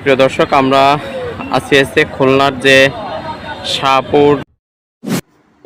প্রিয় দর্শক, আমরা আছি খুলনার যে শাহপুর।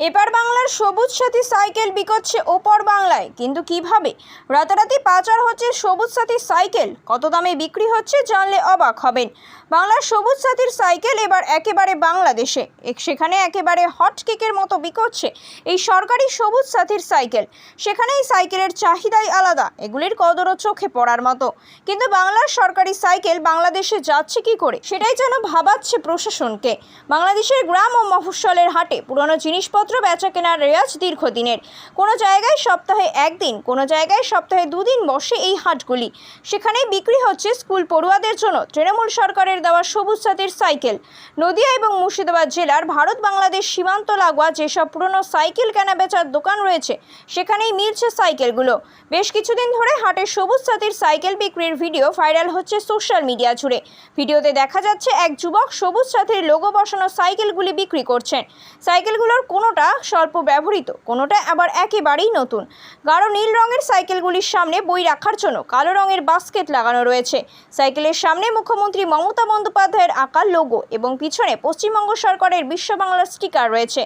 এপার বাংলার সবুজ সাথী সাইকেল বিকোচ্ছে ওপর বাংলায়, কিন্তু কিভাবে রাতারাতি পাচার হচ্ছে সবুজ সাথী সাইকেল, কত দামে বিক্রি হচ্ছে জানলে অবাক হবেন। বাংলার সবুজ সাথীর সাইকেল এবার একেবারে বাংলাদেশে, সেখানে একেবারে হটকেকের মতো বিকোচ্ছে এই সরকারি সবুজ সাথীর সাইকেল। সেখানে এই সাইকেলের চাহিদাই আলাদা, এগুলির কদরও চোখে পড়ার মতো। কিন্তু বাংলার সরকারি সাইকেল বাংলাদেশে যাচ্ছে কি করে, সেটাই যেন ভাবাচ্ছে প্রশাসনকে। বাংলাদেশের গ্রাম ও মফস্বলের হাটে পুরনো জিনিসপত্র বেচা কেনার রেওয়াজ দীর্ঘদিনের। কোনো জায়গায় সপ্তাহে একদিন, কোনো জায়গায় সপ্তাহে দুদিন বসে এই হাটগুলি। সেখানেই বিক্রি হচ্ছে স্কুল পড়ুয়াদের জন্য তৃণমূল সরকারের দেওয়া সবুজ সাথীর সাইকেল। নদিয়া এবং মুর্শিদাবাদ জেলার ভারত বাংলাদেশ সীমান্ত লাগোয়া যেসব পুরনো সাইকেল কেনা বেচার দোকান রয়েছে, সেখানেই মিলছে সাইকেলগুলো। বেশ কিছুদিন ধরে হাটে সবুজ সাথীর সাইকেল বিক্রির ভিডিও ভাইরাল হচ্ছে সোশ্যাল মিডিয়া জুড়ে। ভিডিওতে দেখা যাচ্ছে এক যুবক সবুজ সাথীর লোগো বসানো সাইকেলগুলি বিক্রি করছেন। সাইকেলগুলোর কোনোটা স্বল্প ব্যবহৃত, কোনোটা আবার একেবারেই নতুন। গাঢ় নীল রঙের সাইকেলগুলির সামনে বই রাখার জন্য কালো রঙের বাস্কেট লাগানো রয়েছে। সাইকেলের সামনে মুখ্যমন্ত্রী মমতা বন্দ্যোপাধ্যায়ের আঁকা লোগো এবং পিছনে পশ্চিমবঙ্গ সরকারের বিশ্ব বাংলার স্টিকার রয়েছে।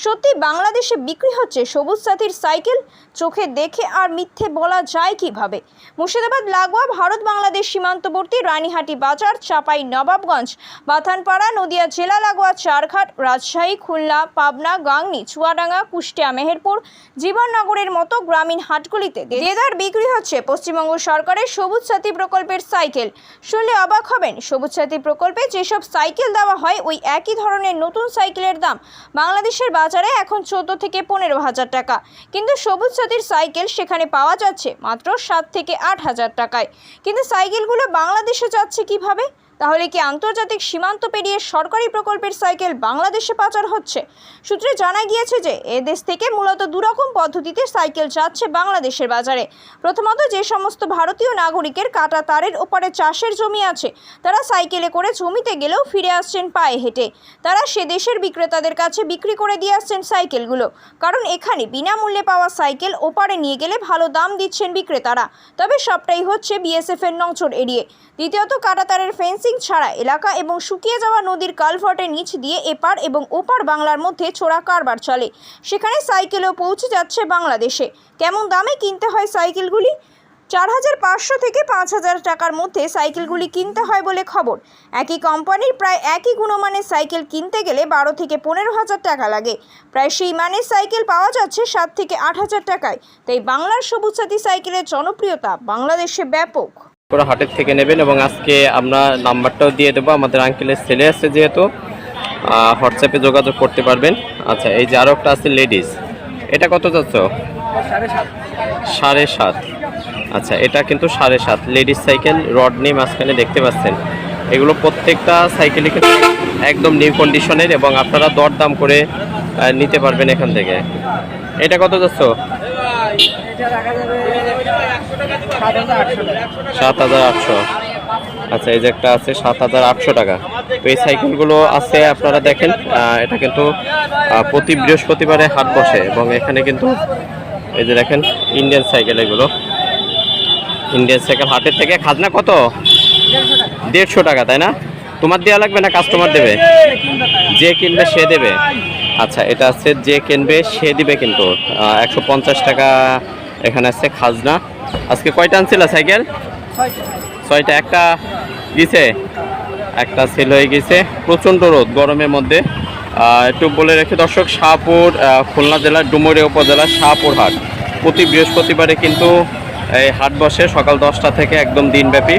সত্যি বাংলাদেশে বিক্রি হচ্ছে সবুজ সাথীর সাইকেল, চোখে দেখে আর মিথ্যে বলা যায় কিভাবে। মুর্শিদাবাদ লাগোয়া ভারত বাংলাদেশ সীমান্তবর্তী রানীহাটি বাজার, চাপাই নবাবগঞ্জ, বাথানপাড়া, নদিয়া জেলা লাগোয়া চারঘাট, রাজশাহী, খুলনা, পাবনা, গাংনী, চুয়াডাঙ্গা, কুষ্টিয়া, মেহেরপুর, জীবননগরের মতো গ্রামীণ হাটগুলিতে দেদার বিক্রি হচ্ছে পশ্চিমবঙ্গ সরকারের সবুজ সাথী প্রকল্পের সাইকেল। শুনলে অবাক হবেন, সবুজ সাথী প্রকল্পে যেসব সাইকেল দেওয়া হয় ওই একই ধরনের নতুন সাইকেলের দাম বাংলাদেশের বাজারে এখন 14 থেকে 15,000 টাকা, কিন্তু সবুজ সাথীর সাইকেল সেখানে পাওয়া যাচ্ছে মাত্র 7 থেকে 8,000 টাকায়। কিন্তু সাইকেলগুলো বাংলাদেশে যাচ্ছে কিভাবে? তাহলে কি আন্তর্জাতিক সীমান্ত পেরিয়ে সরকারি প্রকল্পের সাইকেল বাংলাদেশে পাচার হচ্ছে? সূত্রে জানা গিয়েছে যে এদেশ থেকে মূলত দুরকম পদ্ধতিতে সাইকেল যাচ্ছে বাংলাদেশের বাজারে। প্রথমত, যে সমস্ত ভারতীয় নাগরিকের কাটা তারের ওপারে চাষের জমি আছে, তারা সাইকেলে করে জমিতে গেলেও ফিরে আসছেন পায়ে হেঁটে। তারা সে দেশের বিক্রেতাদের কাছে বিক্রি করে দিয়ে আসছেন সাইকেলগুলো, কারণ এখানে বিনামূল্যে পাওয়া সাইকেল ওপারে নিয়ে গেলে ভালো দাম দিচ্ছেন বিক্রেতারা। তবে সবটাই হচ্ছে বিএসএফ এর নজর এড়িয়ে। দ্বিতীয়ত, কাটা তারের ফেন্সিং ছাড়া এলাকা এবং শুকিয়ে যাওয়া নদীর কালভার্টের নিচ দিয়ে এপার এবং ওপার বাংলার মধ্যে চোরা কারবার চলে। সেখানে সাইকেলও পৌঁছে যাচ্ছে বাংলাদেশে। কেমন দামে কিনতে হয় সাইকেলগুলি? 4,500 থেকে 5,000 টাকার মধ্যে সাইকেলগুলি কিনতে হয় বলে খবর। একই কোম্পানির প্রায় একই গুণমানের সাইকেল কিনতে গেলে 12 থেকে 15,000 টাকা লাগে। প্রায় সেই মানের সাইকেল পাওয়া যাচ্ছে 7 থেকে 8,000 টাকায়। তাই বাংলার সবুজ সাথী সাইকেলের জনপ্রিয়তা বাংলাদেশে ব্যাপক। পুরো হাটের থেকে নেবেন এবং আজকে আমরা নাম্বারটাও দিয়ে দেবো। আমাদের আঙ্কেলের ছেলে আছে, যেহেতু হোয়াটসঅ্যাপে যোগাযোগ করতে পারবেন। আচ্ছা, এই যে আরও একটা আছে লেডিস, এটা কত যাচ্ছ? 7.5। আচ্ছা, এটা কিন্তু 7.5 লেডিস সাইকেল, রড নেই মাঝখানে দেখতে পাচ্ছেন। এগুলো প্রত্যেকটা সাইকেলই কিন্তু একদম নিউ কন্ডিশনের এবং আপনারা দরদাম করে নিতে পারবেন এখান থেকে। এটা কত যাচ্ছ? 7,800। আচ্ছা, এই যে একটা আছে 7,800 টাকা। তো এই সাইকেলগুলো আছে, আপনারা দেখেন। এটা কিন্তু প্রতি বৃহস্পতিবারে হাট বসে এবং এখানে কিন্তু এই যে দেখেন ইন্ডিয়ান সাইকেল, এগুলো ইন্ডিয়ান সাইকেল। হাটের থেকে খাজনা কত? 150 টাকা, তাই না? তোমার দেওয়া লাগবে না কাস্টমার দেবে? যে কিনবে সে দেবে। আচ্ছা, এটা আছে যে কিনবে সে দিবে, কিন্তু 150 টাকা এখানে আছে খাজনা। আজকে কয়টা আনছিল সাইকেল? 6টা। একটা গেছে, একটা সেল হয়ে গেছে। প্রচণ্ড রোদ গরমের মধ্যে। একটু বলে রেখে দর্শক, শাহপুর, খুলনা জেলার ডুমুরিয়া উপজেলার শাহপুর হাট প্রতি বৃহস্পতিবারে কিন্তু এই হাট বসে সকাল 10টা থেকে একদম দিনব্যাপী।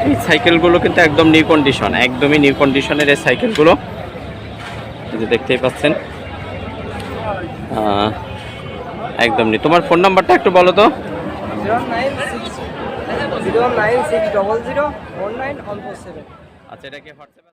এই সাইকেলগুলো কিন্তু একদম নিউ কন্ডিশন, একদমই নিউ কন্ডিশনের এই সাইকেলগুলো, যে দেখতেই পাচ্ছেন একদম নিউ। তোমার ফোন নাম্বারটা একটু বলো তো। 09600004947। আচ্ছা, এটা কি হোয়াটসঅ্যাপ?